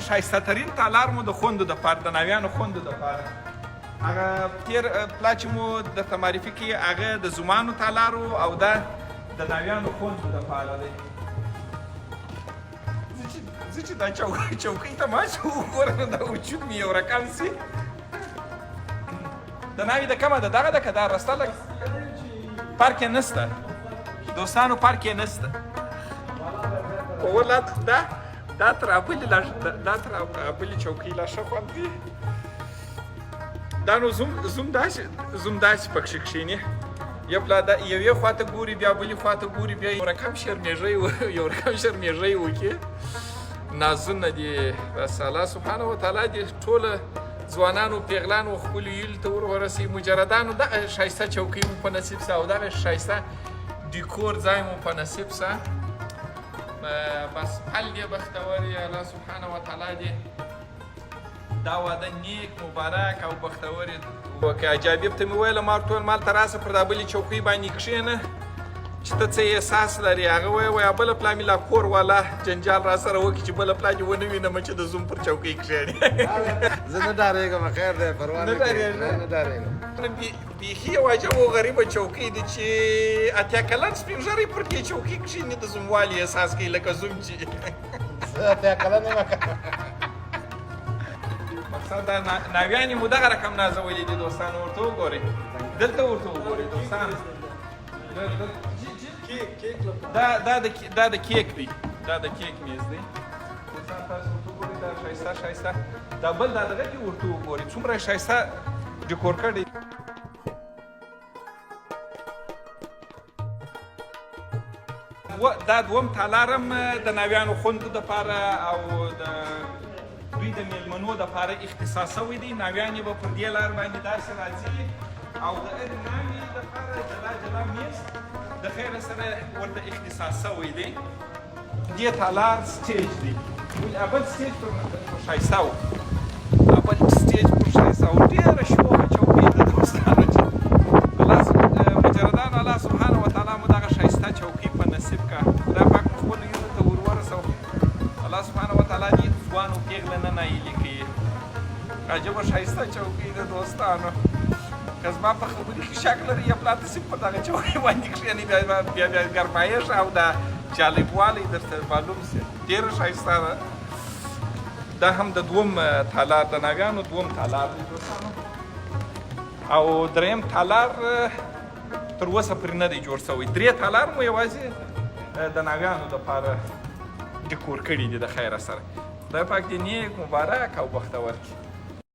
ښایسته ترین تالار مو د خویندو دپاره د ناویانو خویندو دپاره هغه تېر پلا چې مو درته معرفي کړي هغه د زومانو تالار او دا د ناویانو خویندو دپاره دی. زه چې دا چوکۍ ته ماچ وګورم نو دا وجود مې یو رقم سي. د ناوې د کمه ده دغه ده که دا رسته لږ پارک یې نسته دوستانو، پارک یې نسته. والله دا تر ابلې چوکۍ لا ښه خوند کوي. دا نو زوم داسې پکښې کښېني، یوې خواته ګوري بیا بلې خواته ګوري بیا یو رقم شرمېږئ وکړي. نازونه دي بس الله سبحانه وتعالی دې ټوله ځوانانو پیغلانو خپلو هیلو ته ورسوي. مجردانو دغه ښایسته چوکۍ مو په نصیب سه او دغه ښایسته ډیکور ځای مو په نصیب سه. بس پل دې بختور یې الله سبحانه وتعالی دې دا واده نیک مبارک او بختور یې وکړي. جابب ته مې ویله ما ورته ویل مالته راسه پر دا بلې چوکۍ باندې کښېنه چې ته څه احساس لرې. هغه وایه بله پلا مې لا کور والا جنجال را سره وکړي چې بله پلا دې ونه وینم چې د زوم پر چوکۍ کښېني. زه نه ډارېږم، خیر دی، پروا نه ډارېږم. بیخي یو عجب و غریبه چوکۍ ده چې اتیا کلن سپین ږیری پر دې چوکۍ کښېني د زوموالي احساس کوي لکه زوم چې زه اتیا کلن یم. مقصد دا ناویانې مو دغه رقم نازولي دي دوستانو. ورته وګورئ، دلته ورته وګورئ دوستانو. دا د کیک دی، دا د کیک میز دی. دوستان تاسو ورته وګورئ دا ښایسته دا بل دا دغه کې ورته وګورئ څومره ښایسته ډیکور کړی. دا دوم تالار هم د ناویانو خویندو دپاره او د دوی د میلمنو دپاره اختصاص شوی دی. ناویانې به پر دې لار باندې داسې راځي او د هرې ناوې دپاره جلا میز د خیره سره ورته اختصاص شوی دی. دې تالار سټیج دی، اول سټیج پر ښایسته و، اول سټیج پر ښایسته و. ډېره شوخه چوکۍ ده دوستانو چې مجردانو الله سبحانه وتعالی مو دغه ښایسته چوکۍ په نصیب کړه. خدای پاک مو خپلو هیلو ته ورسوه. الله سبحانه وتعالی دې ځوان و پیغله نه نایلې کوي. عجبه ښایسته چوکۍ ده دوستانو. که زما په خبرې کې شک لري یا پلا تصیب په دغه چوکۍ باندې کښېني بیا ګرمایش او د جالبوالی درته معلوم سي. ډېره ښایسته ده. دا هم د دوم تالار د ناویانو دوم تالار دی دوستانو. او دریم تالار تر اوسه پرې نه دی جوړ شوی. درې تالار مو یوازې د ناویانو دپاره ډیکور کړي دي د خیره سره. خدای پاک دې نیک مبارک او بختور کړي.